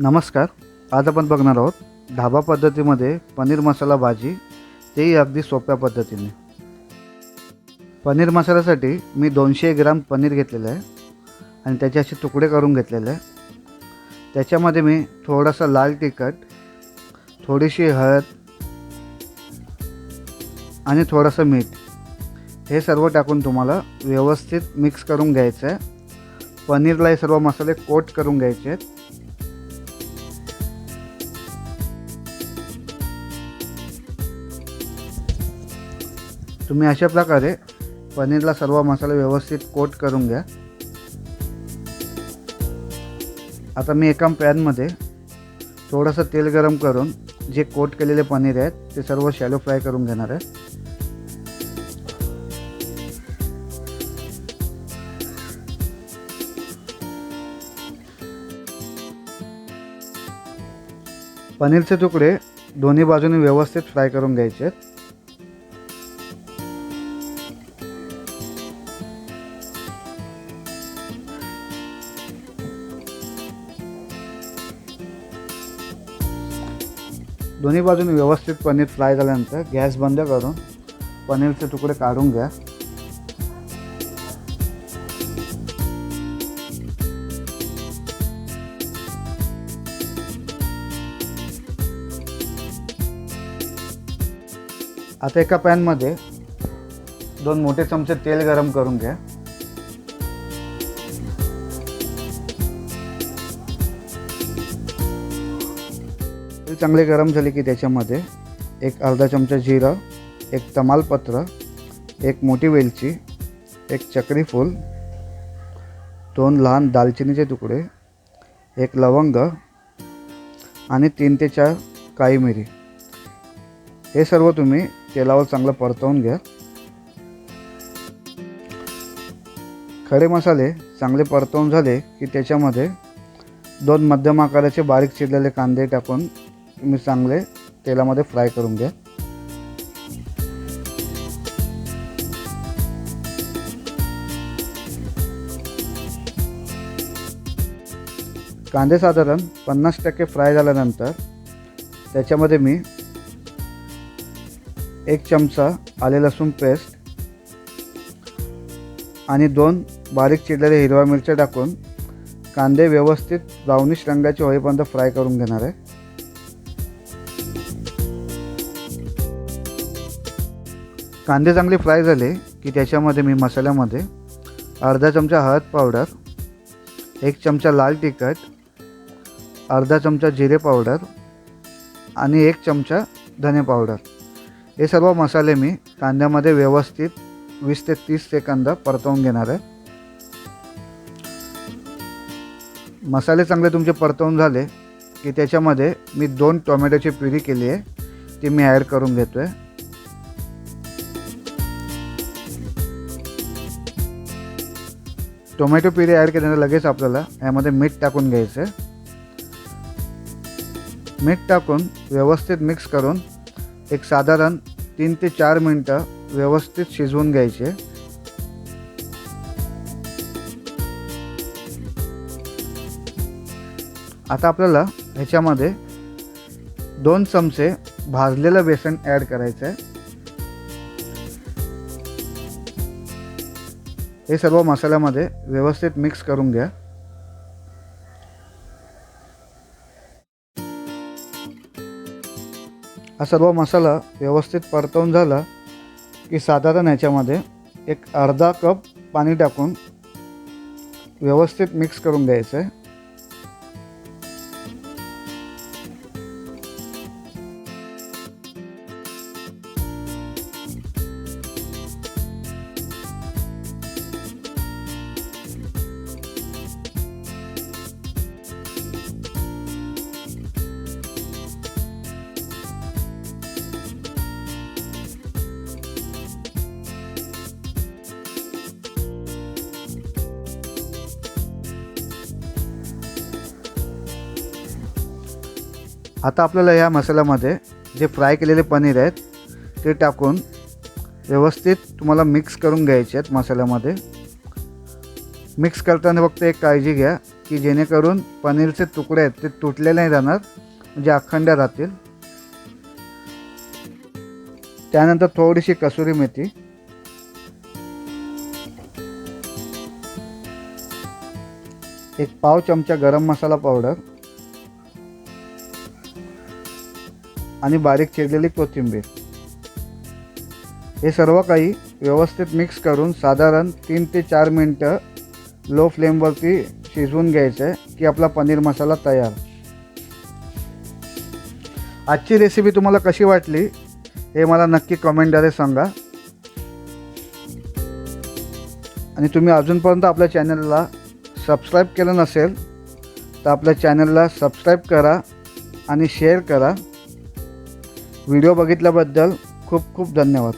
नमस्कार. आज आपण बघणार आहोत ढाबा पद्धतीमध्ये पनीर मसाला भाजी, तेही अगदी सोप्या पद्धतीने. पनीर मसाल्यासाठी मी 200 ग्राम पनीर घेतलेलं आहे आणि त्याचे असे तुकडे करून घेतलेले आहे. त्याच्यामध्ये मी थोडासा लाल तिखट, थोडीशी हळद आणि थोडंसं मीठ हे सर्व टाकून तुम्हाला व्यवस्थित मिक्स करून घ्यायचं आहे. पनीरला हे सर्व मसाले कोट करून घ्यायचे आहेत. तुम्ही अशा प्रकारे पनीरला सर्व मसाले व्यवस्थित कोट करून घ्या. आता मी एका पॅनमध्ये थोडंसं तेल गरम करून जे कोट केलेले पनीर आहेत ते सर्व शॅलो फ्राय करून घेणार आहे. पनीरचे तुकडे दोन्ही बाजूने व्यवस्थित फ्राय करून घ्यायचे आहेत. दोन्ही बाजूने व्यवस्थित पनीर फ्राय झाल्यानंतर गॅस बंद करून पनीरचे तुकडे काढून घ्या. आता एका पॅनमध्ये 2 मोठे चमचे तेल गरम करून घ्या. तेल चांगले गरम झाले की त्याच्यामध्ये एक अर्धा चमचा जिरं, एक तमालपत्र, एक मोठी वेलची, एक चक्री फूल, 2 लहान दालचिनीचे तुकडे, एक लवंग आणि 3 ते 4 काळी मिरी हे सर्व तुम्ही तेलावर चांगलं परतवून घ्या. खडे मसाले चांगले परतवून झाले की त्याच्यामध्ये 2 मध्यम आकाराचे बारीक चिरलेले कांदे टाकून तुम्ही चांगले तेलामध्ये फ्राय करून घ्या. कांदे साधारण 50% फ्राय झाल्यानंतर त्याच्यामध्ये मी 1 चमचा आले लसूण पेस्ट आणि 2 बारीक चिरलेल्या हिरव्या मिरच्या टाकून कांदे व्यवस्थित ब्राउनिश रंगाचे होईपर्यंत फ्राय करून घेणार आहे. कांदे चांगले फ्राय झाले की त्याच्यामध्ये मी मसाल्यामध्ये अर्धा चमचा हळद पावडर, 1 चमचा लाल तिखट, अर्धा चमचा जिरे पावडर आणि 1 चमचा धने पावडर हे सर्व मसाले मी कांद्यामध्ये व्यवस्थित 20 ते 30 सेकंद परतवून घेणार आहे. मसाले चांगले तुमचे परतवून झाले की त्याच्यामध्ये मी 2 टोमॅटोची प्युरी केली आहे ती मी ॲड करून घेतो आहे. टोमॅटो प्युरी ॲड केल्यानंतर लगेच आपल्याला यामध्ये मीठ टाकून घ्यायचं आहे. मीठ टाकून व्यवस्थित मिक्स करून एक साधारण 3 ते 4 मिनटं व्यवस्थित शिजवून घ्यायचे. आता आपल्याला ह्याच्यामध्ये 2 चमचे भाजलेलं बेसन ॲड करायचं आहे. हे सर्व मसाल्यामध्ये व्यवस्थित मिक्स करून घ्या. हा सर्व मसाला व्यवस्थित परतवून झाला की साधारण ह्याच्यामध्ये एक अर्धा कप पाणी टाकून व्यवस्थित मिक्स करून घ्यायचं आहे. आता आपल्याला या मसाल्यामध्ये जे फ्राय केलेले पनीर आहेत ते टाकून व्यवस्थित तुम्हाला मिक्स करून घ्यायचे आहेत मसाल्यामध्ये. मिक्स करताना फक्त एक काळजी घ्या की जेणेकरून पनीरचे तुकडे आहेत ते तुटले नाही जाणार, म्हणजे अखंड राहतील. त्यानंतर थोडीशी कसुरी मेथी, एक पाव चमचा गरम मसाला पावडर आणि बारीक चिरलेली कोथिंबीर. हे सर्व काही व्यवस्थित मिक्स करून साधारण 3 ते 4 मिनटं लो फ्लेमवरती शिजवून घ्यायचं आहे की आपला पनीर मसाला तयार. आजची रेसिपी तुम्हाला कशी वाटली हे मला नक्की कमेंटद्वारे सांगा. आणि तुम्ही अजूनपर्यंत आपल्या चॅनलला सबस्क्राईब केलं नसेल तर आपल्या चॅनलला सबस्क्राईब करा आणि शेअर करा. व्हिडिओ बघितल्याबद्दल खूप खूप धन्यवाद.